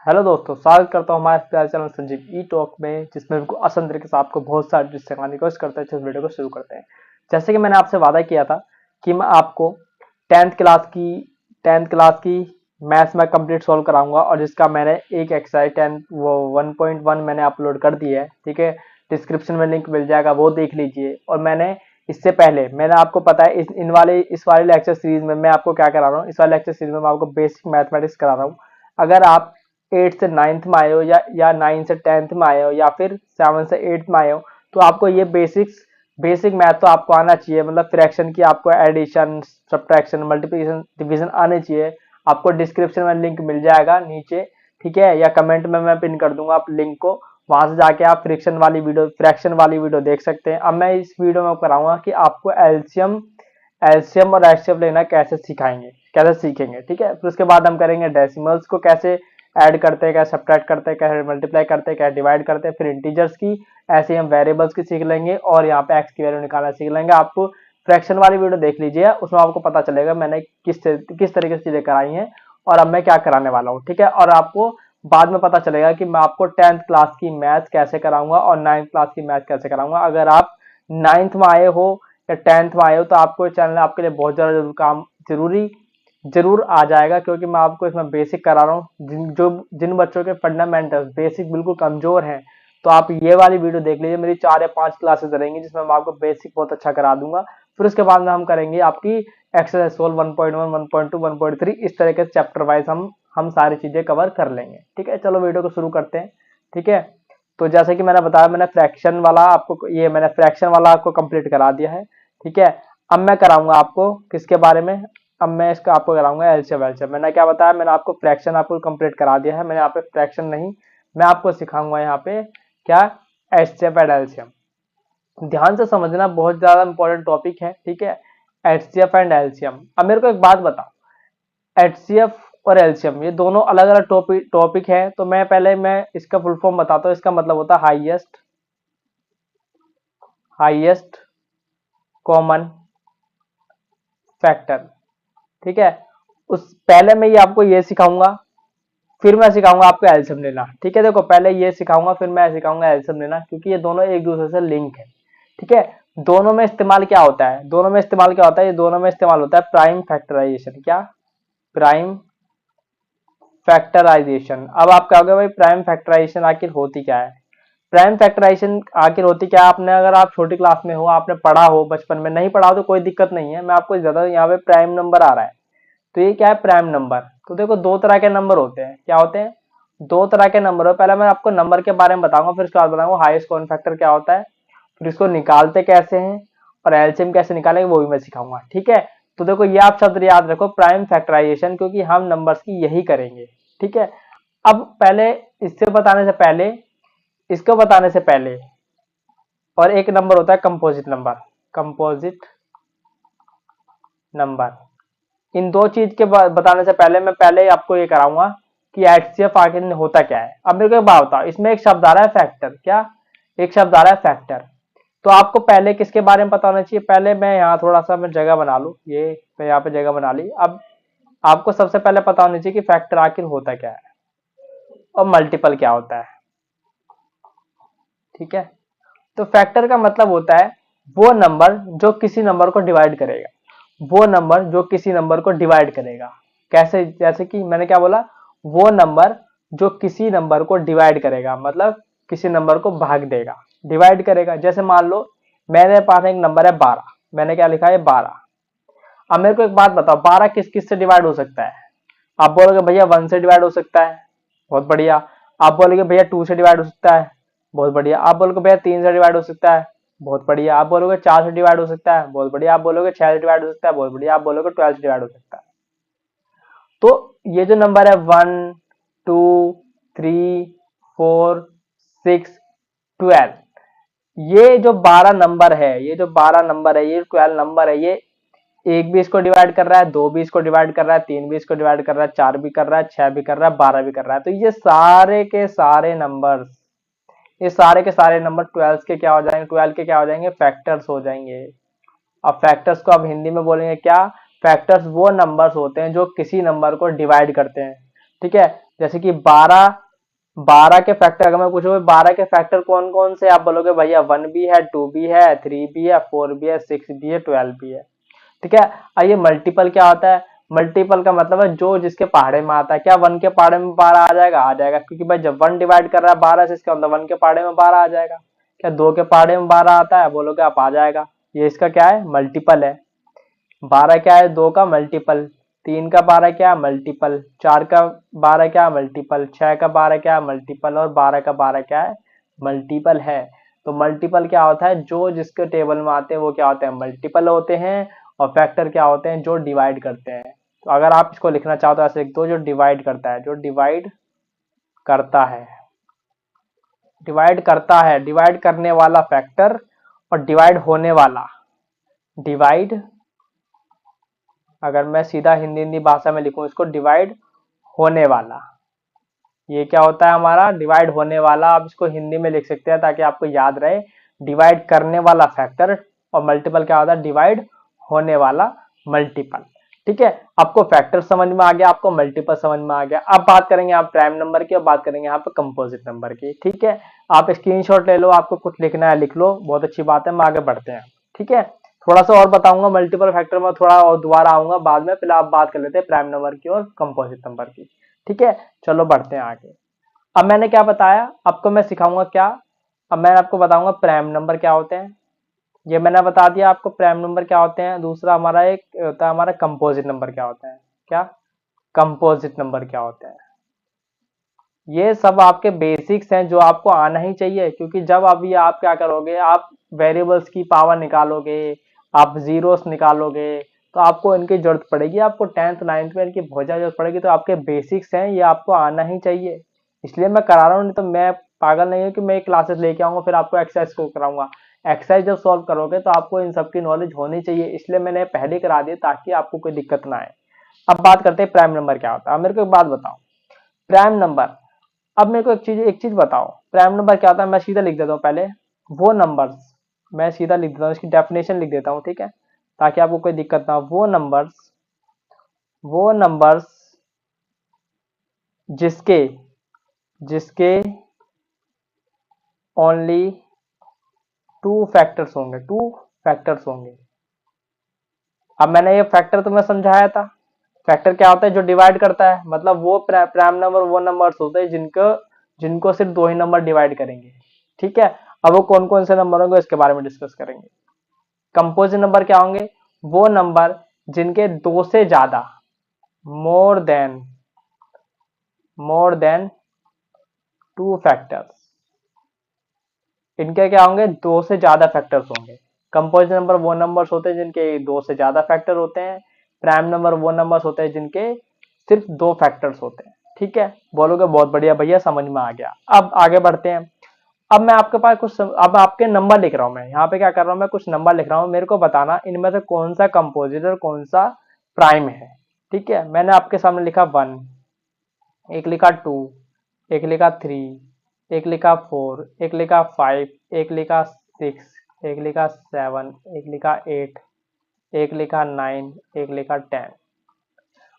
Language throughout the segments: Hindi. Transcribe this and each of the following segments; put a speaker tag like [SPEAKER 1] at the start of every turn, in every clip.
[SPEAKER 1] हेलो दोस्तों, स्वागत करता हूँ हमारे प्यारे चैनल संजीव ई टॉक में, जिसमें बिल्कुल आसान तरीके से आपको बहुत सारी चीज़ सिखाने की कोशिश करते हैं। इस वीडियो को शुरू करते हैं। जैसे कि मैंने आपसे वादा किया था कि मैं आपको टेंथ क्लास की टेंथ क्लास की मैथ्स में कंप्लीट सॉल्व कराऊंगा, और जिसका मैंने एक एक्सरसाइज 1.1 मैंने अपलोड कर दी है। ठीक है, डिस्क्रिप्शन में लिंक मिल जाएगा, वो देख लीजिए। और मैंने इससे पहले मैंने आपको पता है इस वाले लेक्चर सीरीज में मैं आपको क्या करा रहा हूँ। इस वाले लेक्चर सीरीज में मैं आपको बेसिक मैथमेटिक्स करा रहा हूँ। अगर आप 8 से 9th में आए हो या 9 से 10th में आए हो या फिर 7 से 8th में आए हो, तो आपको ये बेसिक मैथ तो आपको आना चाहिए। मतलब फ्रैक्शन की आपको एडिशन, सब्ट्रैक्शन, मल्टीप्लिकेशन, डिवीजन आने चाहिए। आपको डिस्क्रिप्शन में लिंक मिल जाएगा नीचे, ठीक है, या कमेंट में मैं पिन कर दूंगा आप लिंक को। वहां से जाके आप फ्रैक्शन वाली वीडियो देख सकते हैं। अब मैं इस वीडियो में कराऊंगा कि आपको एलसीएम एलसीएम और एचसीएफ लेना कैसे सीखेंगे। ठीक है, फिर उसके बाद हम करेंगे डेसिमल्स को कैसे ऐड करते हैं, कैसे सब्ट्रैक्ट करते हैं, कैसे मल्टीप्लाई करते हैं, कैसे डिवाइड करते हैं। फिर इंटीजर्स की, ऐसे हम वेरिएबल्स की सीख लेंगे, और यहाँ पे एक्स की वैल्यू निकालना सीख लेंगे। आपको फ्रैक्शन वाली वीडियो देख लीजिए, उसमें आपको पता चलेगा मैंने किस तरीके से चीजें कराई हैं और अब मैं क्या कराने वाला हूँ। ठीक है, और आपको बाद में पता चलेगा कि मैं आपको 10th क्लास की मैथ कैसे कराऊंगा और 9th क्लास की मैथ कैसे कराऊंगा। अगर आप 9th में आए हो या 10th में आए हो, तो आपको चैनल आपके लिए बहुत ज्यादा जरूर आ जाएगा, क्योंकि मैं आपको इसमें बेसिक करा रहा हूँ। जिन बच्चों के फंडामेंटल्स बेसिक बिल्कुल कमजोर हैं, तो आप ये वाली वीडियो देख लीजिए। मेरी 4 या 5 क्लासेस रहेंगी जिसमें मैं आपको बेसिक बहुत अच्छा करा दूंगा। फिर उसके बाद में हम करेंगे आपकी एक्सरसाइज सोल्व 1.1, 1.2, 1.3, इस तरह के चैप्टर वाइज हम सारी चीजें कवर कर लेंगे। ठीक है, चलो वीडियो को शुरू करते हैं। ठीक है, तो जैसे कि मैंने बताया, मैंने फ्रैक्शन वाला आपको कंप्लीट करा दिया है। ठीक है, अब मैं कराऊंगा आपको किसके बारे में। अब मैं इसका आपको कराऊंगा एलसीएम वेलसीएम। मैंने क्या बताया, मैंने आपको फ्रैक्शन आपको कंप्लीट करा दिया है। मैंने यहाँ पे फ्रैक्शन नहीं, मैं आपको सिखाऊंगा यहाँ पे क्या, एचसीएफ एंड एलसीएम। ध्यान से समझना, बहुत ज्यादा इंपॉर्टेंट टॉपिक है। ठीक है, एचसीएफ एंड एलसीएम। अब मेरे को एक बात बताओ, एचसीएफ और एलसीएम ये दोनों अलग अलग टॉपिक है। तो मैं इसका फुल फॉर्म बताता हूँ। इसका मतलब होता है हाईएस्ट कॉमन फैक्टर। ठीक है, उस पहले मैं ये आपको ये सिखाऊंगा, फिर मैं सिखाऊंगा आपको एलसीएम लेना। ठीक है, देखो, पहले ये सिखाऊंगा फिर मैं सिखाऊंगा एलसीएम लेना, क्योंकि ये दोनों एक दूसरे से लिंक है। ठीक है, दोनों में इस्तेमाल क्या होता है, ये दोनों में इस्तेमाल होता है प्राइम फैक्टराइजेशन। क्या, प्राइम फैक्टराइजेशन। अब आप कहोगे भाई प्राइम फैक्टराइजेशन आखिर होती क्या है। प्राइम फैक्टराइजेशन आखिर होती क्या है, आपने अगर आप छोटी क्लास में हो, आपने पढ़ा हो, बचपन में नहीं पढ़ा हो तो कोई दिक्कत नहीं है। मैं आपको ज्यादा, यहाँ पे प्राइम नंबर आ रहा है, तो ये क्या है, प्राइम नंबर। तो देखो, दो तरह के नंबर होते हैं। क्या होते हैं, दो तरह के नंबर हो। पहले मैं आपको नंबर के बारे में बताऊंगा, फिर उसके बाद बताऊंगा हाईएस्ट कॉमन फैक्टर क्या होता है, फिर इसको निकालते कैसे हैं, और एलसीएम कैसे निकालेंगे वो भी मैं सिखाऊंगा। ठीक है, तो देखो, ये आप शब्द याद रखो, प्राइम फैक्टराइजेशन, क्योंकि हम नंबर्स की यही करेंगे। ठीक है, अब पहले इससे बताने से पहले इसको बताने से पहले, और एक नंबर होता है कंपोजिट नंबर। इन दो चीज के बताने से पहले मैं पहले ही आपको ये कराऊंगा कि एचसीएफ आखिर होता क्या है। अब मेरे को एक बात बताओ, इसमें एक शब्द आ रहा है फैक्टर। क्या, एक शब्द आ रहा है फैक्टर। तो आपको पहले किसके बारे में पता होना चाहिए। पहले मैं यहाँ थोड़ा सा मैं जगह बना लूँ, ये मैं यहाँ पे जगह बना ली। अब आपको सबसे पहले पता होना चाहिए कि फैक्टर आखिर होता क्या है और मल्टीपल क्या होता है। ठीक है, तो फैक्टर का मतलब होता है वो नंबर जो किसी नंबर को डिवाइड करेगा, कैसे, जैसे कि मैंने क्या बोला, वो नंबर जो किसी नंबर को डिवाइड करेगा, मतलब किसी नंबर को भाग देगा, डिवाइड करेगा। जैसे मान लो मेरे पास एक नंबर है 12, मैंने क्या लिखा है 12। अब मेरे को एक बात बताओ, 12 किस किस से डिवाइड हो सकता है। आप बोलोगे भैया 1 से डिवाइड हो सकता है, बहुत बढ़िया। आप बोलोगे भैया 2 से डिवाइड हो सकता है, बहुत बढ़िया। आप बोलोगे भैया 3 से डिवाइड हो सकता है, बहुत बढ़िया। आप बोलोगे 4 से डिवाइड हो सकता है, बहुत बढ़िया। आप बोलोगे 6 से डिवाइड हो सकता है, बहुत बढ़िया। आप बोलोगे 12 से डिवाइड हो सकता है। तो ये जो नंबर है 1, 2, 3, 4, 6, 12, ये जो 12 नंबर है, ये 12 नंबर है, ये एक भी इसको डिवाइड कर रहा है, दो भी इसको डिवाइड कर रहा है, तीन भी इसको डिवाइड कर रहा है, चार भी कर रहा है, छह भी कर रहा है, 12 भी कर रहा है। तो ये सारे के सारे नंबर 12 के क्या हो जाएंगे, फैक्टर्स हो जाएंगे। अब फैक्टर्स को अब हिंदी में बोलेंगे क्या, फैक्टर्स वो नंबर्स होते हैं जो किसी नंबर को डिवाइड करते हैं। ठीक है, जैसे कि 12 के फैक्टर अगर मैं पूछूं 12 के फैक्टर कौन कौन से, आप बोलोगे भैया 1 भी है, 2 भी है, 3 भी है, 4 भी है, 6 भी है, 12 भी है। ठीक है। आइए मल्टीपल क्या होता है? मल्टीपल का मतलब है जो जिसके पहाड़े में आता है। क्या 1 के पहाड़े में 12 आ जाएगा? आ जाएगा, क्योंकि भाई जब 1 डिवाइड कर रहा है 12 से, इसका मतलब 1 के पहाड़े में 12 आ जाएगा। क्या 2 के पहाड़े में 12 आता है? बोलोगे आप आ जाएगा। ये इसका क्या है? मल्टीपल है। 12 क्या है? 2 का मल्टीपल। 3 का 12 क्या? मल्टीपल। 4 का 12 क्या? मल्टीपल। 6 का 12 क्या? मल्टीपल। और 12 का 12 क्या है? मल्टीपल है। तो मल्टीपल क्या होता है? जो जिसके टेबल में आते हैं वो क्या होते हैं? मल्टीपल होते हैं। और फैक्टर क्या होते हैं? जो डिवाइड करते हैं। तो अगर आप इसको लिखना चाहो तो ऐसे लिख दो, जो डिवाइड करता है, जो डिवाइड करता है, डिवाइड करता है, डिवाइड करने वाला फैक्टर। और डिवाइड होने वाला, डिवाइड, अगर मैं सीधा हिंदी हिंदी भाषा में लिखूं इसको, डिवाइड होने वाला। ये क्या होता है हमारा? डिवाइड होने वाला। आप इसको हिंदी में लिख सकते हैं ताकि आपको याद रहे। डिवाइड करने वाला फैक्टर। और मल्टीपल क्या होता है? डिवाइड होने वाला मल्टीपल। ठीक है। आपको फैक्टर समझ में आ गया, आपको मल्टीपल समझ में आ गया। अब बात करेंगे आप प्राइम नंबर की, और बात करेंगे यहाँ पे कंपोजिट नंबर की। ठीक है। आप स्क्रीनशॉट ले लो, आपको कुछ लिखना है लिख लो, बहुत अच्छी बात है। हम आगे बढ़ते हैं। ठीक है। थोड़ा सा और बताऊंगा मल्टीपल फैक्टर में, थोड़ा और दोबारा आऊंगा बाद में। पहले आप बात कर लेते हैं प्राइम नंबर की और कंपोजिट नंबर की। ठीक है। चलो बढ़ते हैं आगे। अब मैंने क्या बताया आपको, मैं सिखाऊंगा क्या। अब मैं आपको बताऊंगा प्राइम नंबर क्या होते हैं। ये मैंने बता दिया आपको प्राइम नंबर क्या होते हैं। दूसरा हमारा एक होता है हमारा कंपोजिट नंबर क्या होते हैं। क्या? कंपोजिट नंबर क्या होते हैं। ये सब आपके बेसिक्स हैं जो आपको आना ही चाहिए, क्योंकि जब अभी आप क्या करोगे, आप वेरिएबल्स की पावर निकालोगे, आप जीरोस निकालोगे, तो आपको इनकी जरूरत पड़ेगी। आपको 10th 9th में इनकी बहुत ज्यादा जरूरत पड़ेगी। तो आपके बेसिक्स हैं, ये आपको आना ही चाहिए। इसलिए मैं करा रहा हूँ, नहीं तो मैं पागल नहीं हूँ कि मैं क्लासेस लेके आऊंगा फिर आपको एक्सरसाइज को कराऊंगा। एक्सरसाइज जब सॉल्व करोगे तो आपको इन सब की नॉलेज होनी चाहिए, इसलिए मैंने पहले करा दिया ताकि आपको कोई दिक्कत ना आए। अब बात करते हैं प्राइम नंबर क्या होता है। अब मेरे को एक बात बताओ, प्राइम नंबर, अब मेरे को एक चीज बताओ, प्राइम नंबर क्या होता है? मैं सीधा लिख देता हूँ पहले, वो नंबर्स, मैं सीधा लिख देता हूँ, इसकी डेफिनेशन लिख देता हूँ। ठीक है। ताकि आपको कोई दिक्कत ना हो। वो नंबर्स जिसके जिसके ओनली टू फैक्टर्स होंगे। अब मैंने ये फैक्टर तुम्हें समझाया था। फैक्टर क्या होता है? जो डिवाइड करता है। मतलब वो प्राइम नंबर वो नंबर्स होते हैं जिनको जिनको सिर्फ दो ही नंबर डिवाइड करेंगे। ठीक है। अब वो कौन कौन से नंबर होंगे इसके बारे में डिस्कस करेंगे। कंपोजिट नंबर क्या होंगे? वो नंबर जिनके दो से ज्यादा, मोर देन टू फैक्टर्स, इनके क्या होंगे? दो से ज्यादा फैक्टर्स होंगे। कंपोजिट नंबर वो नंबर्स होते हैं जिनके दो से ज्यादा फैक्टर होते हैं। प्राइम नंबर वो नंबर्स होते हैं जिनके सिर्फ दो फैक्टर्स होते हैं। ठीक है। बोलोगे बहुत बढ़िया भैया, समझ में आ गया। अब आगे बढ़ते हैं। अब मैं आपके पास अब आपके नंबर लिख रहा हूं। मैं यहाँ पे क्या कर रहा हूँ, मैं कुछ नंबर लिख रहा हूँ, मेरे को बताना इनमें से कौन सा कंपोजिट और कौन सा प्राइम है। ठीक है। मैंने आपके सामने लिखा 1, एक लिखा 2, एक लिखा 3, एक लिखा 4, एक लिखा 5, एक लिखा 6, एक लिखा 7, एक लिखा 8, एक लिखा 9, एक लिखा 10।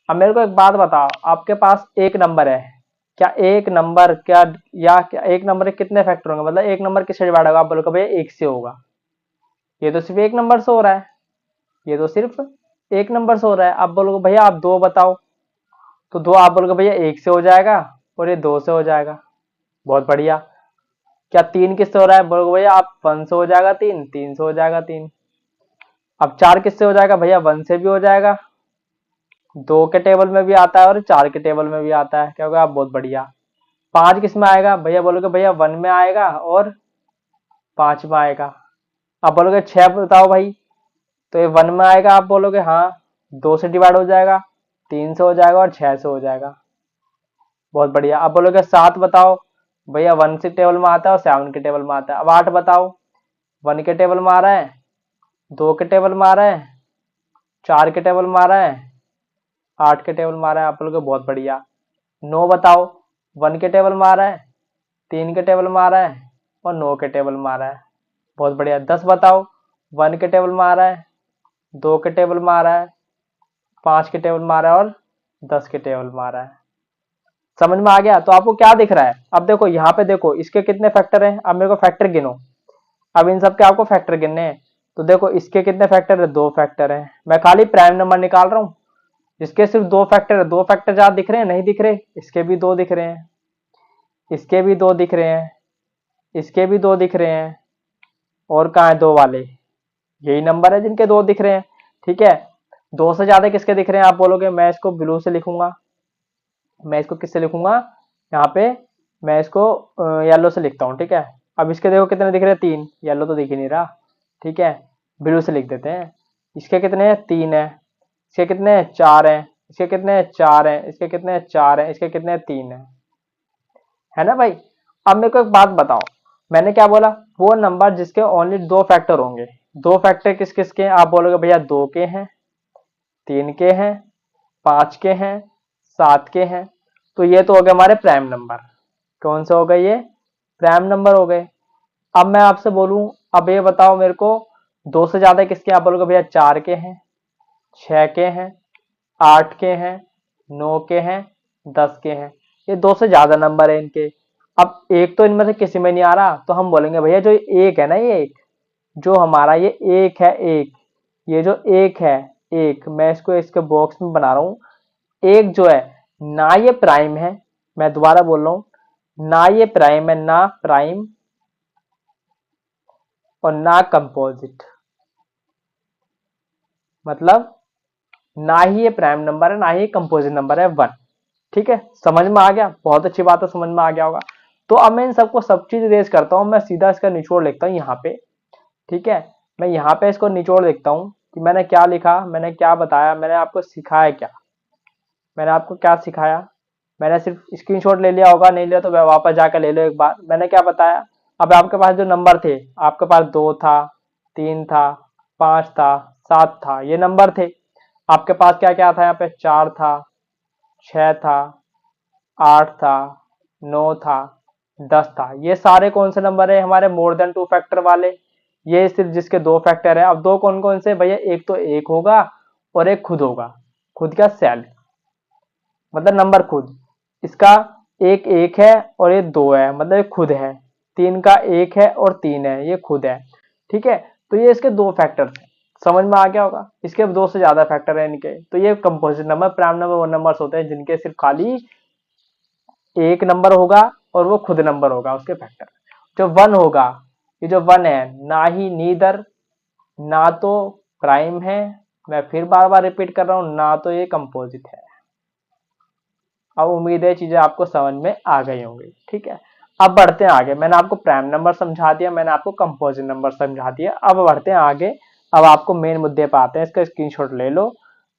[SPEAKER 1] अब मेरे को एक बात बताओ, आपके पास एक नंबर है, क्या एक नंबर क्या, या क्या एक नंबर के कितने फैक्टर होंगे? मतलब एक नंबर किससे डिवाइड होगा? आप बोलोगे भैया एक से होगा। ये तो सिर्फ एक नंबर से हो रहा है। ये तो सिर्फ एक नंबर से हो रहा है। आप बोलोगे भैया आप दो बताओ, तो दो आप बोलोगे भैया एक से हो जाएगा, और ये दो से हो जाएगा। बहुत बढ़िया। क्या तीन किससे हो रहा है? बोलोगे भैया आप 1 से हो जाएगा, तीन तीन से हो जाएगा तीन। अब चार किससे हो जाएगा? भैया 1 से भी हो जाएगा, दो के टेबल में भी आता है और चार के टेबल में भी आता है। क्या होगा? आप बहुत बढ़िया। पांच किस में आएगा? भैया बोलोगे भैया 1 में आएगा और 5 में आएगा। आप बोलोगे 6 बताओ भाई, तो ये 1 में आएगा। आप बोलोगे हाँ, 2 से डिवाइड हो जाएगा, 3 से हो जाएगा और 6 से हो जाएगा। बहुत बढ़िया। आप बोलोगे 7 बताओ, भैया 1 के टेबल में आता है और 7 के टेबल में आता है। अब 8 बताओ, 1 के टेबल में आ रहा है, 2 के टेबल में आ रहा है, 4 के टेबल में आ रहा है, 8 के टेबल में आ रहा है। आप लोग बहुत बढ़िया। 9 बताओ, 1 के टेबल में आ रहा है, 3 के टेबल में आ रहा है और 9 के टेबल में आ रहा है। बहुत बढ़िया। 10 बताओ, 1 के टेबल में आ रहा है, 2 के टेबल में आ रहा है, 5 के टेबल में आ रहा है और 10 के टेबल में आ रहा है। समझ में आ गया? तो आपको क्या दिख रहा है? अब देखो यहाँ पे देखो इसके कितने फैक्टर हैं, अब मेरे को फैक्टर गिनो। अब इन सब के आपको फैक्टर गिनने हैं। तो देखो इसके कितने फैक्टर है, 2 फैक्टर है। मैं खाली प्राइम नंबर निकाल रहा हूँ। इसके सिर्फ 2 फैक्टर है, 2 फैक्टर ज्यादा दिख रहे हैं, नहीं दिख रहे? इसके भी 2 दिख रहे हैं, इसके भी 2 दिख रहे हैं, इसके भी 2 दिख रहे हैं। और कहाँ है 2 वाले? यही नंबर है जिनके 2 दिख रहे हैं। ठीक है, 2 से ज्यादा किसके दिख रहे हैं? आप बोलोगे मैं इसको ब्लू से लिखूंगा। मैं इसको किससे लिखूंगा? यहाँ पे मैं इसको येलो से लिखता हूँ। ठीक है, अब इसके देखो कितने दिख रहे हैं? 3। येलो तो दिख ही नहीं रहा। ठीक है, ब्लू से लिख देते हैं। इसके कितने हैं? 3 है। इसके कितने हैं? 4 है। इसके कितने हैं? 4 है। इसके कितने हैं? 4 है। इसके कितने हैं? 3 है ना भाई? अब मेरे को एक बात बताओ, मैंने क्या बोला? वो नंबर जिसके ओनली 2 फैक्टर होंगे। 2 फैक्टर किस किस के हैं? आप बोलोगे भैया 2 के हैं, 3 के हैं, 5 के हैं, 7 के हैं। तो ये तो हो गए हमारे प्राइम नंबर। कौन से हो गए ये? प्राइम नंबर हो गए। अब मैं आपसे बोलूं, अब ये बताओ मेरे को 2 से ज्यादा किसके? आप बोलोगे भैया 4 के हैं, 6 के हैं, 8 के हैं, 9 के हैं, 10 के हैं। ये 2 से ज्यादा नंबर है इनके। अब एक तो इनमें से किसी में नहीं आ रहा, तो हम बोलेंगे भैया जो एक है ना, ये एक जो हमारा ये एक है, एक ये जो एक है, एक मैं इसको इसके बॉक्स में बना रहा हूँ। एक जो है ना ये प्राइम है, मैं दोबारा बोल रहा हूँ, ना ये प्राइम है, ना प्राइम और ना कंपोजिट। मतलब ना ही ये प्राइम नंबर है, ना ही कंपोजिट नंबर है 1। ठीक है, समझ में आ गया? बहुत अच्छी बात है, समझ में आ गया होगा। तो अब मैं इन सबको सब चीज रेज करता हूँ, मैं सीधा इसका निचोड़ लिखता हूँ यहाँ पे। ठीक है, मैं यहाँ पे इसको निचोड़ लिखता हूँ कि मैंने क्या लिखा, मैंने क्या बताया, मैंने आपको सिखाया क्या। मैंने आपको क्या सिखाया? मैंने सिर्फ स्क्रीनशॉट ले लिया होगा, नहीं लिया तो वापस जाकर ले लो एक बार। मैंने क्या बताया? अब आपके पास जो नंबर थे, आपके पास 2 था, 3 था, 5 था, 7 था, ये नंबर थे। आपके पास क्या क्या था? यहाँ पे 4 था, 6 था, 8 था, 9 था, 10 था। ये सारे कौन से नंबर है? हमारे मोर देन 2 फैक्टर वाले। ये सिर्फ जिसके 2 फैक्टर है। अब 2 कौन कौन से भैया? एक तो एक होगा और एक खुद होगा। खुद का सेल्फ मतलब नंबर खुद। इसका एक एक है और ये 2 है, मतलब ये खुद है। 3 का एक है और 3 है, ये खुद है। ठीक है, तो ये इसके 2 फैक्टर है। समझ में आ गया होगा? इसके 2 से ज्यादा फैक्टर है इनके। तो ये कंपोजिट नंबर, प्राइम नंबर वो नंबर्स होते हैं जिनके सिर्फ खाली एक नंबर होगा और वो खुद नंबर होगा उसके फैक्टर। जो 1 होगा, ये जो 1 है, ना ही नीदर, ना तो प्राइम है, मैं फिर बार बार रिपीट कर रहा हूं, ना तो ये कंपोजिट है। अब उम्मीद है चीजें आपको समझ में आ गई होंगी। ठीक है, अब बढ़ते हैं आगे। मैंने आपको प्राइम नंबर समझा दिया, मैंने आपको कंपोजिट नंबर समझा दिया। अब बढ़ते हैं आगे। अब आपको मेन मुद्दे पे आते हैं, इसका स्क्रीनशॉट ले लो।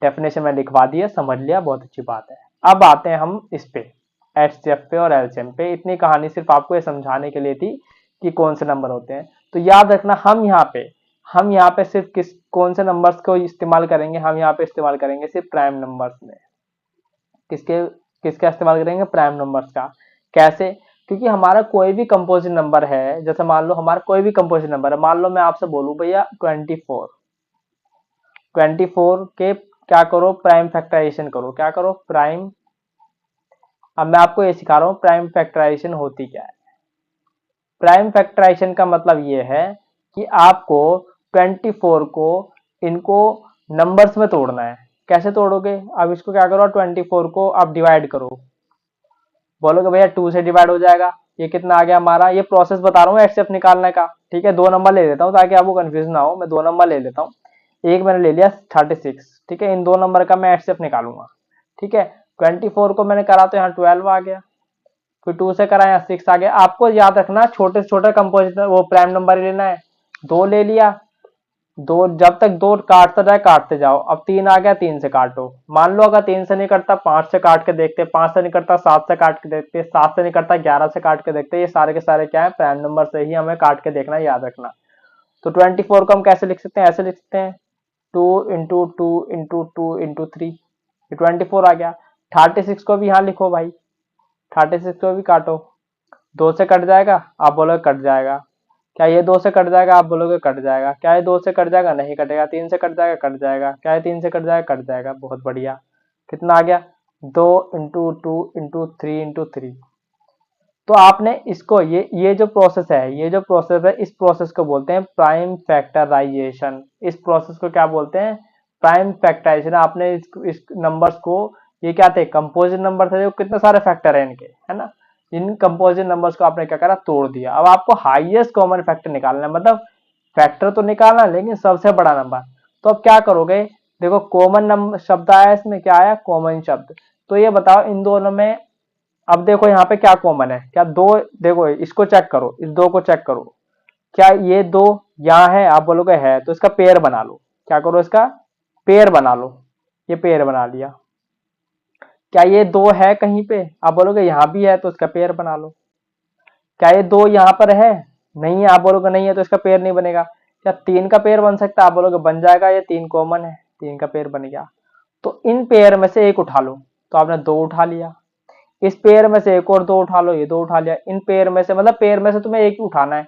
[SPEAKER 1] डेफिनेशन में लिखवा दिया, समझ लिया, बहुत अच्छी बात है। अब आते हैं हम इस पे, एचसीएफ पे और एलसीएम पे। इतनी कहानी सिर्फ आपको ये समझाने के लिए थी कि कौन से नंबर होते हैं। तो याद रखना, हम यहाँ पे सिर्फ किस कौन से नंबर्स को इस्तेमाल करेंगे? हम यहाँ पे इस्तेमाल करेंगे सिर्फ प्राइम नंबर्स में। किसके किसका इस्तेमाल करेंगे? प्राइम नंबर्स का। कैसे? क्योंकि हमारा कोई भी कंपोजिट नंबर है, जैसे मान लो हमारा कोई भी कंपोजिट नंबर है, मान लो मैं आपसे बोलूं भैया 24। 24 के क्या करो? प्राइम फैक्टराइजेशन करो। क्या करो? प्राइम। अब मैं आपको ये सिखा रहा हूँ प्राइम फैक्टराइजेशन होती क्या है। प्राइम फैक्टराइजेशन का मतलब ये है कि आपको 24 को इनको नंबर्स में तोड़ना है। कैसे तोड़ोगे? अब इसको क्या करो? 24 को आप डिवाइड करो। बोलोगे भैया 2 से डिवाइड हो जाएगा। ये कितना आ गया हमारा? ये प्रोसेस बता रहा हूँ एचसीएफ निकालने का। ठीक है, 2 नंबर ले लेता हूँ ताकि आपको कंफ्यूज ना हो। मैं 2 नंबर ले लेता हूँ। एक मैंने ले लिया 36। ठीक है, इन 2 नंबर का मैं एचसीएफ निकालूंगा। ठीक है, 24 को मैंने करा तो यहाँ 12 आ गया, फिर 2 से करा यहाँ 6 आ गया। आपको याद रखना छोटे से छोटे कंपोजिट वो प्राइम नंबर ही लेना है। 2 ले लिया, 2 जब तक 2 काटता जाए काटते जाओ। अब 3 आ गया, 3 से काटो। मान लो अगर 3 से नहीं कटता 5 से काट के देखते, 5 से नहीं कटता 7 से काट के देखते, 7 से नहीं कटता 11 से काट के देखते। ये सारे के सारे क्या है? प्राइम नंबर से ही हमें काट के देखना है, याद रखना। तो 24 को हम कैसे लिख सकते हैं? ऐसे लिख सकते हैं 2 × 2 × 2 × 3, ये 24 आ गया। 36 को भी यहाँ लिखो भाई, 36 को भी काटो। 2 से कट जाएगा? आप बोलोगे कट जाएगा। क्या ये 2 से कट जाएगा? आप बोलोगे कट जाएगा। क्या ये 2 से कट जाएगा? नहीं कटेगा। 3 से कट जाएगा? कट जाएगा। क्या ये 3 से कट जाएगा? कट जाएगा। बहुत बढ़िया। कितना आ गया? 2 इंटू 2 इंटू 3 इंटू 3। तो आपने इसको ये जो प्रोसेस है, ये जो प्रोसेस है, इस प्रोसेस को बोलते हैं प्राइम फैक्टराइजेशन। इस प्रोसेस को क्या बोलते हैं? Prime factorization. आपने इस नंबर्स को, ये क्या थे? कंपोजिट नंबर थे, जो कितने सारे फैक्टर है इनके, है ना। इन कंपोजिट नंबर्स को आपने क्या करा? तोड़ दिया। अब आपको हाईएस्ट कॉमन फैक्टर निकालना है, मतलब फैक्टर तो निकालना लेकिन सबसे बड़ा नंबर। तो अब क्या करोगे? देखो कॉमन नंबर शब्द आया, इसमें क्या आया? कॉमन शब्द। तो ये बताओ इन दोनों में, अब देखो यहाँ पे क्या कॉमन है? क्या दो? देखो इसको चेक करो, इस दो को चेक करो। क्या ये दो यहाँ है? आप बोलोगे है, तो इसका पेयर बना लो। क्या करो? इसका पेयर बना लो। ये पेयर बना लिया। क्या ये दो है कहीं पे? आप बोलोगे यहाँ भी है, तो इसका पेयर बना लो। क्या ये दो यहाँ पर है? नहीं है, आप बोलोगे नहीं है, तो इसका पेयर नहीं बनेगा। क्या तीन का पेयर बन सकता है? आप बोलोगे बन जाएगा, ये तीन कॉमन है, तीन का पेयर बन गया। तो इन पेयर में से एक उठा लो। तो आपने दो उठा लिया। इस पेयर में से एक और दो उठा लो, ये दो उठा लिया। इन पेयर में से, मतलब पेयर में से तुम्हें एक ही उठाना है,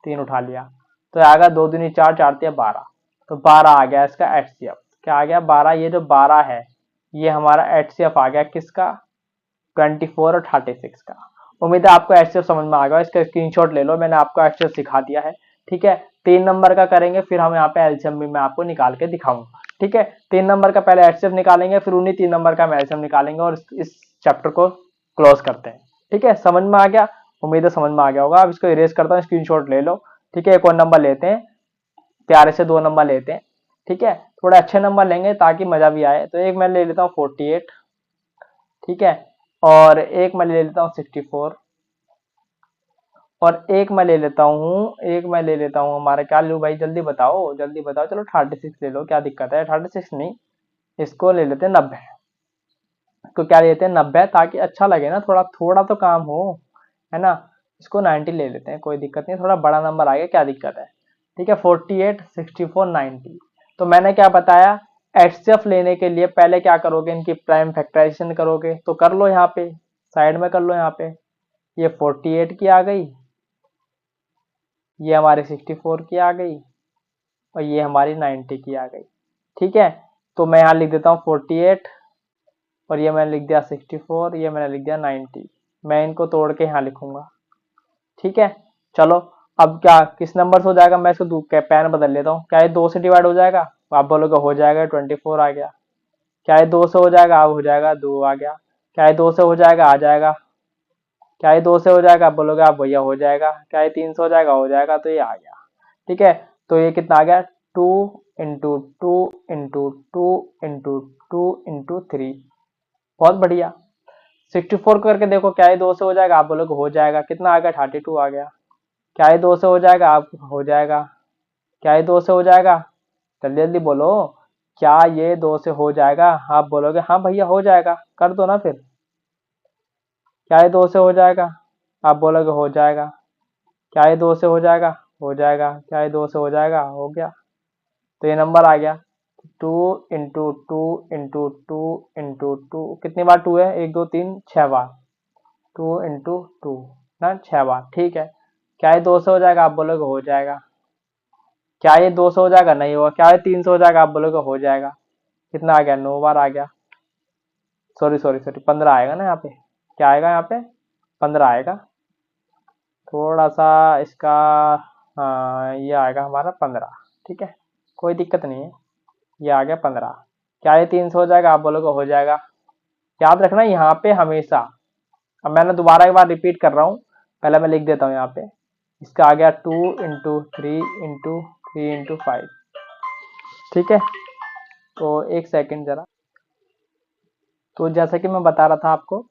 [SPEAKER 1] तीन उठा लिया। तो आएगा दो दूनी चार, चार तिया 12। तो 12 आ गया इसका एचसीएफ। क्या आ गया? 12। ये जो 12 है, ये हमारा एचसीएफ आ गया किसका? 24 और 36 का। उम्मीद है आपको एचसीएफ समझ में आ गया। इसका स्क्रीनशॉट ले लो, मैंने आपको एचसीएफ सिखा दिया है। ठीक है, 3 नंबर का करेंगे, फिर हम यहाँ पे एलसीएम भी मैं आपको निकाल के दिखाऊंगा। ठीक है, 3 नंबर का पहले एचसीएफ निकालेंगे, फिर उन्हीं 3 नंबर का हम एलसीएम निकालेंगे, और इस चैप्टर को क्लोज करते हैं। ठीक है, समझ में आ गया? उम्मीद है समझ में आ गया होगा। अब इसको इरेज करता हूँ, स्क्रीनशॉट ले लो। ठीक है, एक और नंबर लेते हैं, प्यारे से 2 नंबर लेते हैं। ठीक है, थोड़े अच्छे नंबर लेंगे ताकि मजा भी आए। तो एक मैं ले लेता हूँ 48। ठीक है, और एक मैं ले लेता हूँ 64, और एक मैं ले लेता हूँ, हमारा क्या लूँ भाई? जल्दी बताओ, जल्दी बताओ। चलो 36 ले लो, क्या दिक्कत है? 36 नहीं, इसको ले लेते हैं 90। इसको क्या लेते हैं? 90, ताकि अच्छा लगे ना, थोड़ा थोड़ा तो काम हो, है ना। इसको 90 ले लेते हैं, कोई दिक्कत नहीं, थोड़ा बड़ा नंबर आ गया, क्या दिक्कत है। ठीक है, 48, 64, 90। तो मैंने क्या बताया? एचसीएफ लेने के लिए पहले क्या करोगे? इनकी प्राइम फैक्टराइजेशन करोगे। तो कर लो यहाँ पे, साइड में कर लो। यहाँ पे ये 48 की आ गई, ये हमारी 64 की आ गई, और ये हमारी 90 की आ गई। ठीक है, तो मैं यहाँ लिख देता हूँ 48, और ये मैंने लिख दिया 64, ये मैंने लिख दिया 90। मैं इनको तोड़ के यहाँ लिखूंगा। ठीक है, चलो। अब क्या किस नंबर से हो जाएगा? मैं इसको पेन बदल लेता हूँ। क्या ये 2 से डिवाइड हो जाएगा? आप बोलोगे हो जाएगा, 24 आ गया। क्या ये 2 से हो जाएगा? अब हो जाएगा, 2 आ गया। क्या ये 2 से हो जाएगा? आ जाएगा। क्या ये 2 से हो जाएगा? आप बोलोगे आप भैया हो जाएगा। क्या ये 3 से हो जाएगा? हो जाएगा। तो ये आ गया। ठीक है, तो ये कितना आ गया? 2 इंटू 2 इंटू 2 इंटू 2 इंटू 3। बहुत बढ़िया। 64 करके देखो, क्या ये 2 से हो जाएगा? आप बोलोगे हो जाएगा। कितना आ गया? 32 आ गया। क्या ये 2 से हो जाएगा? आप हो जाएगा। क्या ये 2 से हो जाएगा? जल्दी जल्दी बोलो। क्या ये 2 से हो जाएगा? आप बोलोगे हाँ भैया हो जाएगा। कर दो ना फिर। क्या ये 2 से हो जाएगा? आप बोलोगे हो जाएगा। क्या ये 2 से हो जाएगा? हो जाएगा। क्या ये 2 से हो जाएगा? हो गया। तो ये नंबर आ गया 2 इंटू 2 इंटू 2 इंटू 2। कितनी बार 2 है? 1 2 3 6 बार। 2 इंटू 2 ना, 6 बार। ठीक है, क्या ये 2 से हो जाएगा? आप बोलोगे हो जाएगा। क्या ये 2 से हो जाएगा? नहीं होगा। क्या ये 3 से हो जाएगा? आप बोलोगे हो जाएगा। कितना आ गया? 9 बार आ गया। सॉरी सॉरी सॉरी, 15 आएगा ना यहाँ पे। क्या आएगा यहाँ पे? 15 आएगा। थोड़ा सा इसका, हाँ ये आएगा हमारा 15। ठीक है, कोई दिक्कत नहीं है। ये आ गया 15। क्या ये 3 से हो जाएगा? आप बोलोगे हो जाएगा। याद रखना यहाँ पे हमेशा। अब मैंने दोबारा एक बार रिपीट कर रहा हूँ, पहले मैं लिख देता हूँ यहाँ पे। इसका आ गया 2 इंटू 3 इंटू 3 इंटू 5। ठीक है, तो एक सेकंड जरा। तो जैसा कि मैं बता रहा था आपको,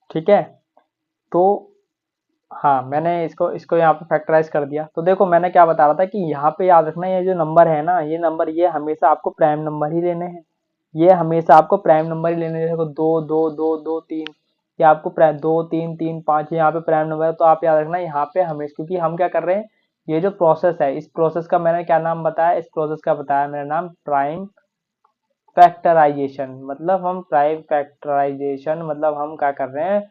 [SPEAKER 1] ठीक है, तो हाँ मैंने इसको इसको यहाँ पे फैक्टराइज कर दिया। तो देखो मैंने क्या बता रहा था कि यहाँ पे याद रखना, ये जो नंबर है ना, ये नंबर, ये हमेशा आपको प्राइम नंबर ही लेने हैं। ये हमेशा आपको प्राइम नंबर ही लेने हैं। देखो 2 2 2 2 3, ये आपको प्राइम 2 3 3 5, यहाँ पे प्राइम नंबर है। तो आप याद रखना यहाँ पे हमेशा, क्योंकि हम क्या कर रहे हैं, ये जो प्रोसेस है, इस प्रोसेस का मैंने क्या नाम बताया? इस प्रोसेस का बताया मेरा नाम प्राइम फैक्टराइजेशन। मतलब हम प्राइम फैक्टराइजेशन, मतलब हम क्या कर रहे हैं,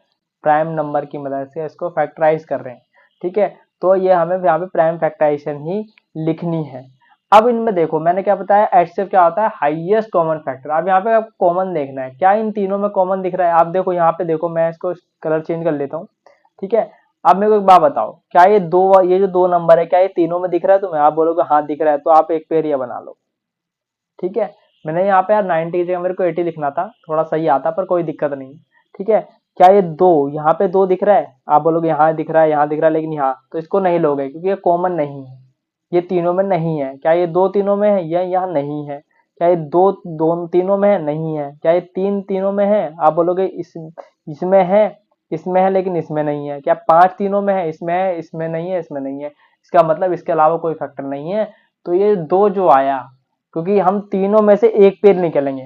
[SPEAKER 1] प्राइम नंबर की मदद से इसको फैक्टराइज कर रहे हैं। ठीक है, तो ये हमें यहाँ पे प्राइम फैक्टराइजेशन ही लिखनी है। अब इनमें देखो मैंने क्या बताया, एचसीएफ क्या होता है, हाईएस्ट कॉमन फैक्टर। अब यहाँ पे आपको कॉमन देखना है, क्या इन तीनों में कॉमन दिख रहा है। आप देखो यहाँ पे देखो, मैं इसको कलर चेंज कर लेता हूँ, ठीक है। अब मेरे को एक बात बताओ, क्या ये जो दो नंबर है, क्या ये तीनों में दिख रहा है तुम्हें? आप बोलोगे हाँ दिख रहा है, तो आप एक पेयर ये बना लो, ठीक है। मैंने यहाँ पे यार 90 की जगह मेरे को 80 लिखना था, थोड़ा सही आता पर कोई दिक्कत नहीं, ठीक है। क्या ये दो यहाँ पे दो दिख रहा है? आप बोलोगे यहाँ दिख रहा है, यहाँ दिख रहा है, लेकिन यहाँ तो इसको नहीं लोगे क्योंकि ये कॉमन नहीं है, ये तीनों में नहीं है। क्या ये दो तीनों में है? ये यहाँ नहीं है। क्या ये दो दो तीनों में है? नहीं है। क्या ये तीन तीनों में है? आप बोलोगे इसमें है, इसमें है लेकिन इसमें नहीं है। क्या पांच तीनों में है? इसमें है, इसमें नहीं है, इसमें नहीं है। इसका मतलब इसके अलावा कोई फैक्टर नहीं है। तो ये दो जो आया, क्योंकि हम तीनों में से एक पेड़ निकालेंगे,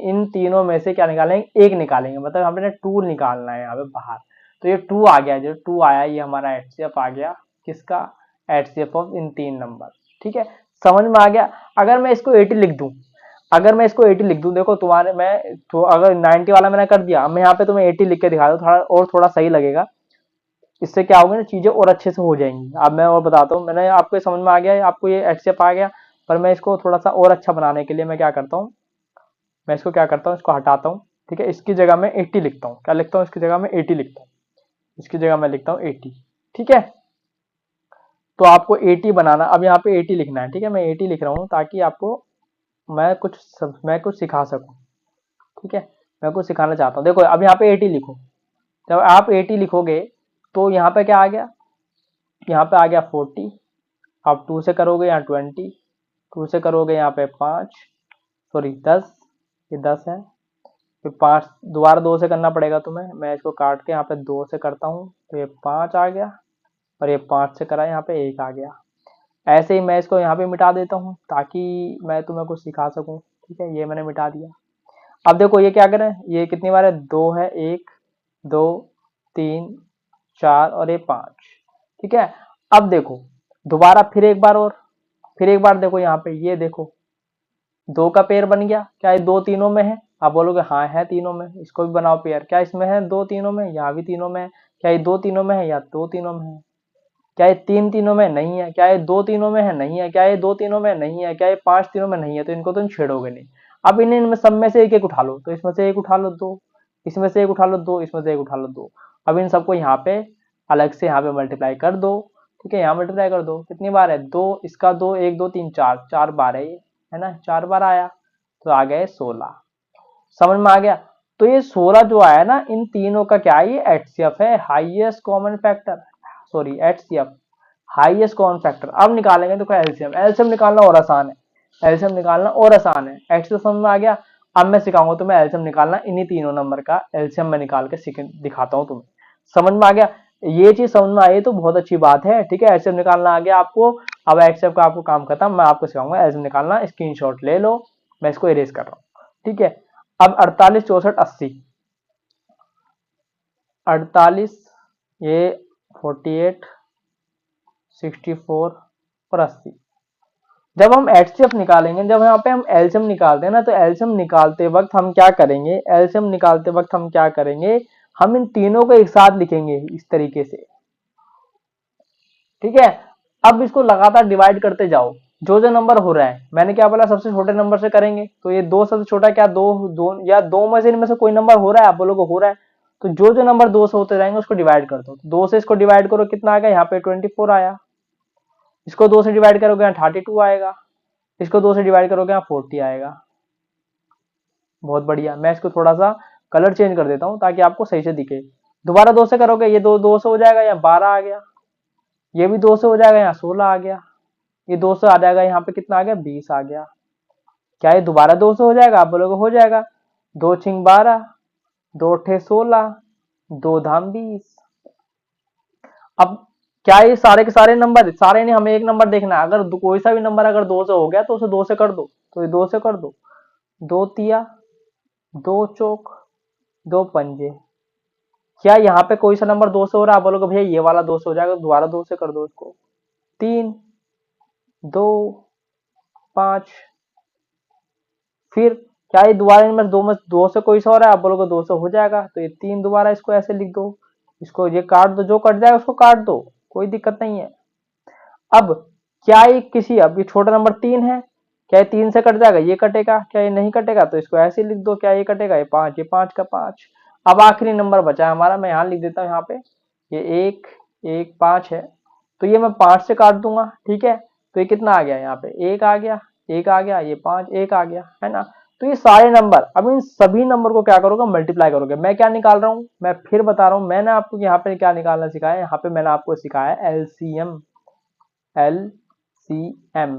[SPEAKER 1] इन तीनों में से क्या निकालेंगे, एक निकालेंगे, मतलब हमने टू निकालना है यहाँ पे बाहर। तो ये टू आ गया, जो टू आया ये हमारा एचसीएफ आ गया, किसका, एचसीएफ ऑफ इन तीन नंबर, ठीक है। समझ में आ गया। अगर मैं इसको 80 लिख दूं, अगर मैं इसको 80 लिख दूं, देखो तुम्हारे मैं तो अगर 90 वाला मैंने कर दिया, मैं यहाँ पे तुम्हें 80 लिख के दिखा दूं, थोड़ा और थोड़ा सही लगेगा। इससे क्या होगा ना, चीजें और अच्छे से हो जाएंगी। अब मैं और बताता हूँ, मैंने आपको समझ में आ गया है, आपको ये एचसीएफ आ गया। पर मैं इसको थोड़ा सा और अच्छा बनाने के लिए मैं क्या करता हूँ, मैं इसको क्या करता हूँ, इसको हटाता हूँ, ठीक है। इसकी जगह मैं 80 लिखता हूँ। क्या लिखता हूँ? इसकी जगह मैं 80 लिखता हूँ, इसकी जगह मैं लिखता हूँ 80, ठीक है। तो आपको 80 बनाना, अब यहाँ पे 80 लिखना है, ठीक है। मैं 80 लिख रहा हूँ ताकि आपको मैं कुछ सिखा सकूँ, ठीक है। मैं कुछ सिखाना चाहता हूँ। देखो अब यहाँ पे 80 लिखो, जब आप 80 लिखोगे तो यहाँ पे क्या आ गया, यहाँ पे आ गया 40। आप टू से करोगे यहाँ 20, टू से करोगे यहाँ पे 5, सॉरी 10, ये 10 है। फिर 5 दोबारा दो से करना पड़ेगा तुम्हें, मैं इसको काट के यहाँ पे दो से करता हूँ, तो ये 5 आ गया। और ये 5 से करा, यहाँ पे 1 आ गया। ऐसे ही मैं इसको यहाँ पे मिटा देता हूँ ताकि मैं तुम्हें कुछ सिखा सकूँ, ठीक है। ये मैंने मिटा दिया। अब देखो ये क्या करें, ये कितनी बार है, दो है, एक, दो, तीन, चार और ये 5, ठीक है। अब देखो दोबारा फिर एक बार और, फिर एक बार देखो यहाँ पे, ये देखो दो का पेयर बन गया। क्या ये दो तीनों में है? आप बोलोगे हाँ है तीनों में, इसको भी बनाओ पेयर। क्या इसमें है दो तीनों में? यहाँ भी तीनों में है। क्या ये दो तीनों में है या दो तीनों में है? क्या ये तीन तीनों में नहीं है? क्या ये दो तीनों में है? नहीं है। क्या ये दो तीनों में नहीं है? क्या ये पांच तीनों में नहीं है? तो इनको तुम छेड़ोगे नहीं। अब इनमें सब में से एक एक उठा लो, तो इसमें से एक उठा लो दो, इसमें से एक उठा लो दो, इसमें से एक उठा लो दो। अब इन सबको यहाँ पे अलग से यहाँ पे मल्टीप्लाई कर दो, ठीक है। यहाँ मल्टीप्लाई कर दो, कितनी बार है, दो, इसका दो, एक दो तीन चार, चार बार है ये, है ना, चार बार आया। तो आ गए 16। समझ में आ गया। तो ये 16 जो आया ना, इन तीनों का क्या है, ये एचसीएफ है, highest common factor, sorry HCF, highest common factor. अब निकालेंगे तो क्या, एलसीएम। एलसीएम निकालना और आसान है, एलसीएम निकालना और आसान है। एचसीएफ समझ में आ गया। अब मैं सिखाऊंगा तुम्हें एलसीएम निकालना, इन्हीं तीनों नंबर का एलसीएम मैं निकाल के दिखाता हूँ तुम्हें। समझ में आ गया। ये चीज समझ में आई तो बहुत अच्छी बात है, ठीक है। एलसीएम निकालना आ गया आपको। अब एचसीएफ का आपको काम खत्म, मैं आपको सिखाऊंगा एलसीएम निकालना। स्क्रीनशॉट ले लो, मैं इसको इरेज कर रहा हूँ, ठीक है। अब 48, 64, 80, 48, ये 48, 64 और 80। जब हम एचसीएफ निकालेंगे, जब यहाँ पे हम एलसीएम निकालते हैं ना, तो एलसीएम निकालते वक्त हम क्या करेंगे, एलसीएम निकालते वक्त हम क्या करेंगे, हम इन तीनों को एक साथ लिखेंगे इस तरीके से, ठीक है। अब इसको लगातार डिवाइड करते जाओ, जो जो नंबर हो रहा है, मैंने क्या बोला, सबसे छोटे नंबर से करेंगे। तो ये दो सबसे छोटा, क्या दो, दो या दो में से इनमें से कोई नंबर हो रहा है, आप बोलोगे हो रहा है, तो जो जो नंबर दो से होते जाएंगे उसको डिवाइड कर दो। दो से इसको डिवाइड करो, कितना आ गया, यहाँ पे 24 आया। इसको दो से डिवाइड करोगे यहाँ 32 आएगा। इसको दो से डिवाइड करोगे यहाँ 40 आएगा। बहुत बढ़िया। मैं इसको थोड़ा सा कलर चेंज कर देता हूँ ताकि आपको सही से दिखे। दोबारा दो से करोगे, ये दो दो से हो जाएगा, यहाँ 12 आ गया। ये भी दो से हो जाएगा, यहाँ 16 आ गया। ये दो से आ जाएगा, यहाँ पे कितना आ गया, 20 आ गया। क्या ये दोबारा दो से हो जाएगा, आप बोलोगे हो जाएगा। दो छिंग 12, दो ठे 16, दो धाम 20। अब क्या ये सारे के सारे नंबर, सारे नहीं, हमें एक नंबर देखना है। अगर कोई सा भी नंबर अगर दो से हो गया तो उसे दो से कर दो, तो ये दो से कर दो। दो तिया, दो चौक, दो पंजे। क्या यहाँ पे कोई सा नंबर दो से हो रहा है, आप बोलोगे भैया ये वाला दो से हो जाएगा, तो दोबारा दो से कर दो इसको। तीन, दो, पांच। फिर क्या ये दोबारा इनमें दो से कोई सा हो रहा है, आप बोलोगे दो से हो जाएगा, तो ये तीन, दोबारा इसको ऐसे लिख दो। इसको ये काट दो, जो कट जाए उसको काट दो, कोई दिक्कत नहीं है। अब क्या ये किसी, अब ये छोटा नंबर 3 है, क्या ये 3 से कट जाएगा, ये कटेगा, क्या ये नहीं कटेगा, तो इसको ऐसे ही लिख दो, क्या ये कटेगा, ये 5, ये 5 का 5। अब आखिरी नंबर बचा है हमारा, मैं यहाँ लिख देता हूँ, यहाँ पे ये 1 1 5 है, तो ये मैं 5 से काट दूंगा, ठीक है। तो ये कितना आ गया, यहाँ पे 1 आ गया, 1 आ गया, ये 5 1 आ गया, है ना। तो ये सारे नंबर, अब इन सभी नंबर को क्या करोगे, मल्टीप्लाई करोगे। मैं क्या निकाल रहा हूँ, मैं फिर बता रहा हूँ, मैंने आपको यहाँ पे क्या निकालना सिखाया है, यहाँ पे मैंने आपको सिखाया है LCM. LCM,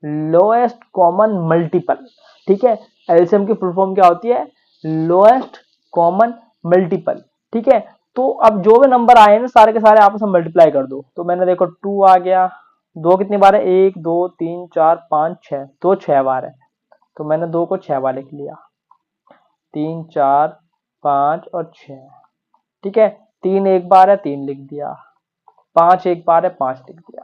[SPEAKER 1] lowest common multiple, ठीक है। एलसीएम की फुल फॉर्म क्या होती है, लोएस्ट कॉमन मल्टीपल, ठीक है। तो अब जो भी नंबर आए ना सारे के सारे आपस में मल्टीप्लाई कर दो, तो मैंने देखो 2 आ गया, 2 कितनी बार है, 1 2 3 4 5 6, 2 6 बार है, तो मैंने 2 को 6 बार लिख लिया, 3 4 5 और 6, ठीक है। 3 एक बार है, 3 लिख दिया, 5 एक बार है, 5 लिख दिया।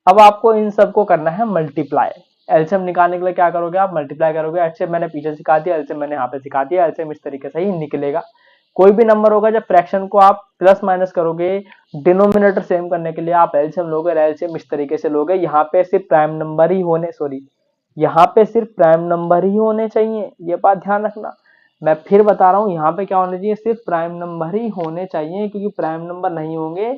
[SPEAKER 1] अब आपको इन सबको करना है मल्टीप्लाई। एलसीएम निकालने के लिए क्या करोगे, आप मल्टीप्लाई करोगे। एचसीएफ मैंने पीछे सिखा दिया, एलसीएम मैंने यहाँ पे सिखा दिया। एलसीएम इस तरीके से ही निकलेगा। कोई भी नंबर होगा जब फ्रैक्शन को आप प्लस माइनस करोगे, डिनोमिनेटर सेम करने के लिए आप एलसीएम लोगे, एलसीएम इस तरीके से लोगे। यहाँ पे सिर्फ प्राइम नंबर ही होने, सॉरी, यहाँ पे सिर्फ प्राइम नंबर ही होने चाहिए, ये बात ध्यान रखना। मैं फिर बता रहा हूँ, यहाँ पे क्या होना चाहिए, सिर्फ प्राइम नंबर ही होने चाहिए, क्योंकि प्राइम नंबर नहीं होंगे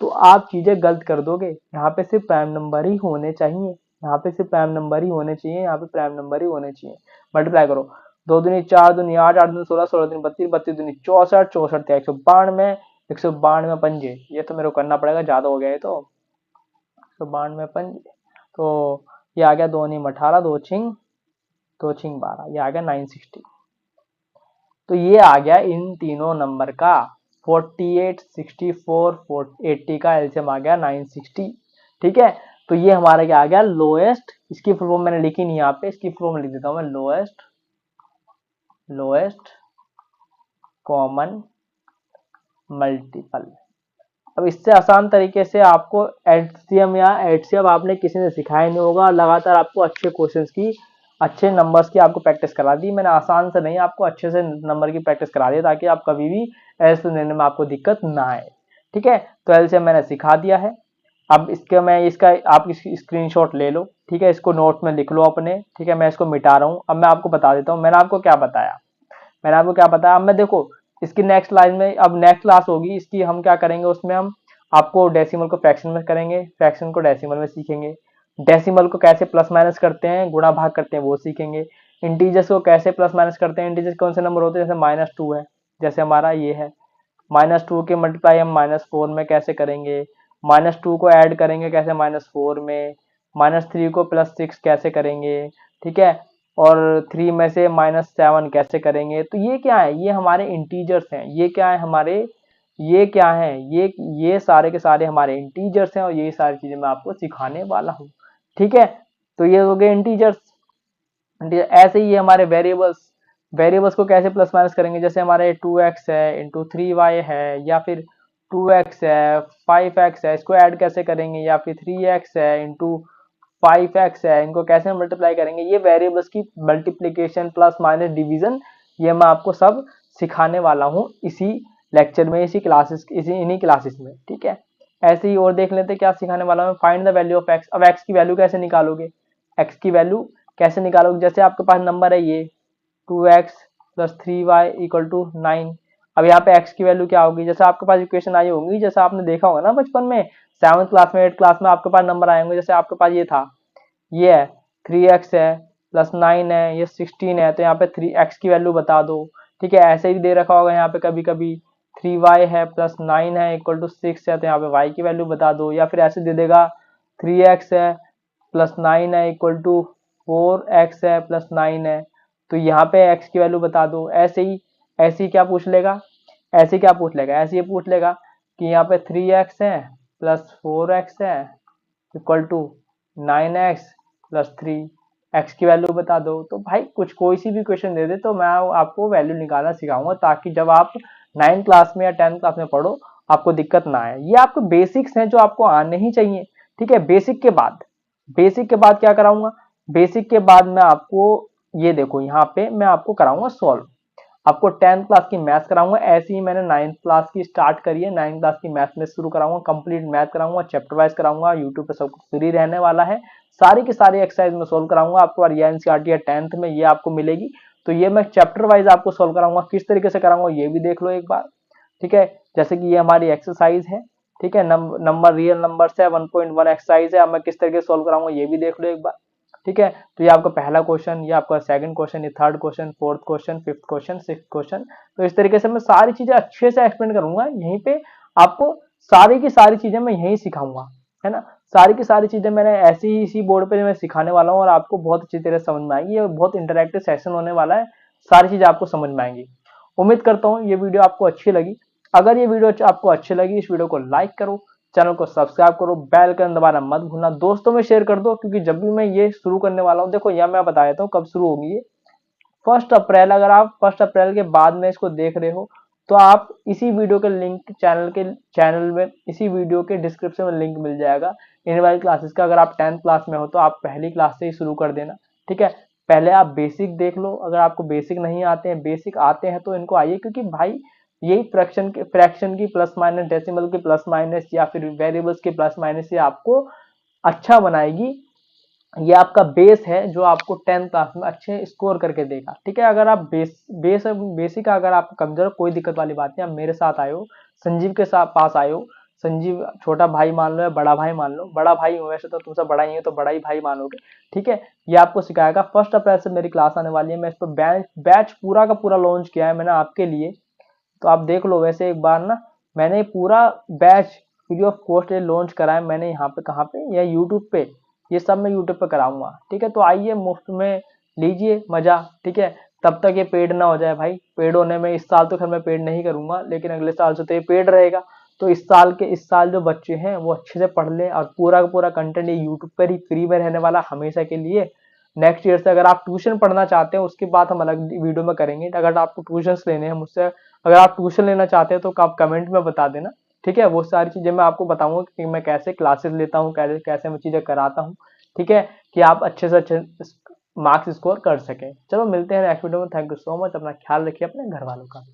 [SPEAKER 1] तो आप चीजें गलत कर दोगे। यहाँ पे सिर्फ प्राइम नंबर ही होने चाहिए, यहाँ पे सिर्फ प्राइम नंबर ही होने चाहिए, यहाँ पे प्राइम नंबर ही होने चाहिए। मल्टीप्लाई करो, 2 दूनी 4 दूनी 8, 8 दूनी 16, 16 दूनी 32, 32 दूनी 64, 64 192, 192 पंजे, ये तो मेरे को करना पड़ेगा, ज्यादा हो गया है तो 192 पंजे। तो ये आ गया 2 नीम 18, 2 छिंग 2 छिंग 12, ये आ गया 960। तो ये आ गया इन तीनों नंबर का 48, 64, 80 का एलसीएम आ गया 960, ठीक है। तो ये हमारा क्या आ गया, लोएस्ट, इसकी फुल फॉर्म मैंने लिखी नहीं यहाँ पे, इसकी फुल फॉर्म लिख देता हूँ मैं, लोएस्ट कॉमन मल्टीपल। अब इससे आसान तरीके से आपको एचसीएम या एचसीएफ आपने किसी ने सिखाया नहीं होगा, लगातार आपको अच्छे क्वेश्चंस की, अच्छे नंबर्स की आपको प्रैक्टिस करा दी मैंने। आसान से नहीं, आपको अच्छे से नंबर की प्रैक्टिस करा दी, ताकि आप कभी भी ऐसे लेने में आपको दिक्कत ना आए, ठीक है। तो एलसीएम मैंने सिखा दिया है। अब इसके मैं इसका आप इसकी स्क्रीनशॉट ले लो, ठीक है, इसको नोट में लिख लो अपने, ठीक है। मैं इसको मिटा रहा हूँ। अब मैं आपको बता देता हूँ मैंने आपको क्या बताया, मैंने आपको क्या बताया। अब मैं देखो इसकी नेक्स्ट लाइन में, अब नेक्स्ट क्लास होगी इसकी, हम क्या करेंगे उसमें, हम आपको डेसिमल को फ्रैक्शन में करेंगे, फ्रैक्शन को डेसिमल में सीखेंगे, डेसिमल को कैसे प्लस माइनस करते हैं, गुणा भाग करते हैं, वो सीखेंगे। इंटीजर्स को कैसे प्लस माइनस करते हैं, इंटीजर्स कौन से नंबर होते हैं, जैसे -2 है, जैसे हमारा ये है, -2 के मल्टीप्लाई हम -4 में कैसे करेंगे, -2 को ऐड करेंगे कैसे -4 में, -3 को +6 कैसे करेंगे, ठीक है। और 3 में से -7 कैसे करेंगे। तो ये क्या है, ये हमारे इंटीजर्स हैं, ये क्या है हमारे, ये क्या है, ये सारे के सारे हमारे इंटीजर्स हैं, और ये सारी चीजें मैं आपको सिखाने वाला हूँ, ठीक है। तो ये हो गए इंटीजर्स। ऐसे ही हमारे वेरिएबल्स, वेरिएबल्स को कैसे प्लस माइनस करेंगे, जैसे हमारे 2x है इंटू 3y है, या फिर 2x है 5x है, इसको ऐड कैसे करेंगे, या फिर 3x है इंटू 5x है, इनको कैसे मल्टीप्लाई करेंगे। ये वेरिएबल्स की मल्टीप्लीकेशन प्लस माइनस डिवीजन, ये मैं आपको सब सिखाने वाला हूँ इसी लेक्चर में, इसी क्लासेस, इसी इन्हीं क्लासेस में, ठीक है। ऐसे ही और देख लेते क्या सिखाने वाला हूँ, find the value of x। अब x की वैल्यू कैसे निकालोगे, x की वैल्यू कैसे निकालोगे, जैसे आपके पास नंबर है ये 2x plus 3y equal to 9। अब यहाँ पे x की वैल्यू क्या होगी, जैसे आपके पास इक्वेशन आई होंगी, जैसे आपने देखा होगा ना बचपन में, 7th क्लास में 8th क्लास में आपके पास नंबर आए होंगे। जैसे आपके पास ये था, ये है 3x है प्लस 9 है, ये 16 है, तो यहाँ पे 3x की वैल्यू बता दो, ठीक है। ऐसे ही दे रखा होगा यहाँ पे कभी कभी 3y है प्लस 9 है इक्वल टू 6 है, तो यहाँ पे y की वैल्यू बता दो। या फिर ऐसे दे देगा 3x है प्लस 9 है इक्वल टू 4x है प्लस 9 है, तो यहाँ पे x की वैल्यू बता दो। ऐसे ही क्या पूछ लेगा, ऐसे क्या पूछ लेगा, ऐसे ये पूछ लेगा कि यहाँ पे 3x है प्लस 4x है equal to 9x plus 3, x की वैल्यू बता दो। तो भाई कुछ कोई सी भी क्वेश्चन दे दे तो मैं आपको वैल्यू निकालना सिखाऊंगा, ताकि जब आप 9th क्लास में या 10th क्लास में पढ़ो आपको दिक्कत ना आए। ये आपको बेसिक्स हैं जो आपको आने ही चाहिए, ठीक है। बेसिक के बाद क्या कराऊंगा, बेसिक के बाद मैं आपको, ये देखो यहाँ पे मैं आपको कराऊंगा सॉल्व। आपको 10th क्लास की मैथ्स कराऊंगा, ऐसे ही मैंने 9th क्लास की स्टार्ट करी है, 9th क्लास की मैथ्स में शुरू कराऊंगा, कंप्लीट मैथ कराऊंगा, चैप्टर वाइज कराऊंगा, यूट्यूब पे सब कुछ फ्री रहने वाला है, सारी की सारी एक्सरसाइज में सोल्व कराऊंगा आपको। और ये एनसीईआरटी है 10th में, ये आपको मिलेगी, तो ये मैं चैप्टर वाइज आपको सोल्व कराऊंगा, किस तरीके से कराऊंगा ये भी देख लो एक बार, ठीक है। जैसे कि ये हमारी एक्सरसाइज है, ठीक है, नंबर रियल नंबर है, 1.1 एक्सरसाइज है, अब मैं किस तरीके से सोल्व कराऊंगा ये भी देख लो एक बार, ठीक है। तो ये आपका पहला क्वेश्चन, ये आपका सेकंड क्वेश्चन, ये third question, fourth question, fifth question, sixth question. तो इस तरीके से मैं सारी चीजें अच्छे से एक्सप्लेन करूंगा यहीं पे आपको, सारी की सारी चीजें मैं यहीं सिखाऊंगा, है ना। सारी की सारी चीजें मैंने ऐसे ही इसी बोर्ड पे मैं सिखाने वाला हूँ और आपको बहुत अच्छी तरह समझ में आएगी। ये बहुत इंटरेक्टिव सेशन होने वाला है, सारी चीजें आपको समझ में आएंगी। उम्मीद करता हूँ ये वीडियो आपको अच्छी लगी। अगर ये वीडियो आपको अच्छी लगी, इस वीडियो को लाइक करो, चैनल को सब्सक्राइब करो, बेल आइकन दबाना मत भूलना, दोस्तों में शेयर कर दो, क्योंकि जब भी मैं ये शुरू करने वाला हूँ, देखो यह मैं बता देता हूँ कब शुरू होगी ये, 1 अप्रैल। अगर आप 1 अप्रैल के बाद में इसको देख रहे हो तो आप इसी वीडियो के लिंक चैनल में इसी वीडियो के डिस्क्रिप्शन में लिंक मिल जाएगा इन वाली क्लासेस का। अगर आप 10th क्लास में हो तो आप पहली क्लास से ही शुरू कर देना, ठीक है। पहले आप बेसिक देख लो, अगर आपको बेसिक नहीं आते हैं, बेसिक आते हैं तो इनको आइए, क्योंकि भाई यही फ्रैक्शन की प्लस माइनस, डेसिमल की प्लस माइनस या फिर वेरिएबल्स की प्लस माइनस ये आपको अच्छा बनाएगी। ये आपका बेस है जो आपको 10th क्लास में अच्छे स्कोर करके देगा, ठीक है। अगर आप बेसिक अगर आप कमजोर, कोई दिक्कत वाली बात नहीं, आप मेरे साथ आए हो, संजीव के साथ पास आए हो, संजीव छोटा भाई मान लो या बड़ा भाई मान लो, बड़ा भाई हो वैसे तो तुमसे बड़ा ही है तो बड़ा ही भाई मानोगे, ठीक है। ये आपको सिखाएगा। 1 अप्रैल से मेरी क्लास आने वाली है, मैं इस पर बैच पूरा का पूरा लॉन्च किया है मैंने आपके लिए, तो आप देख लो। वैसे एक बार ना मैंने पूरा batch free of cost launch करा है मैंने, यहाँ पे कहाँ पे, या यूट्यूब पे, ये सब मैं यूट्यूब पे कराऊंगा, ठीक है। तो आइए मुफ्त में लीजिए मजा, ठीक है। तब तक ये पेड ना हो जाए भाई, पेड होने में इस साल तो खैर मैं पेड नहीं करूंगा, लेकिन अगले साल से तो ये पेड रहेगा। तो इस साल जो बच्चे हैं वो अच्छे से पढ़ लें, और पूरा का पूरा कंटेंट ये यूट्यूब पर ही फ्री में रहने वाला हमेशा के लिए। नेक्स्ट ईयर से अगर आप ट्यूशन पढ़ना चाहते हैं उसकी बात हम अलग वीडियो में करेंगे, अगर आपको ट्यूशन लेने हैं मुझसे, अगर आप ट्यूशन लेना चाहते हैं तो आप कमेंट में बता देना, ठीक है। वो सारी चीजें मैं आपको बताऊंगा कि मैं कैसे क्लासेस लेता हूँ, कैसे कैसे मैं चीजें कराता हूँ, ठीक है, कि आप अच्छे से अच्छे मार्क्स स्कोर कर सकें। चलो मिलते हैं नेक्स्ट वीडियो में, थैंक यू सो मच, अपना ख्याल रखिए अपने घर वालों का।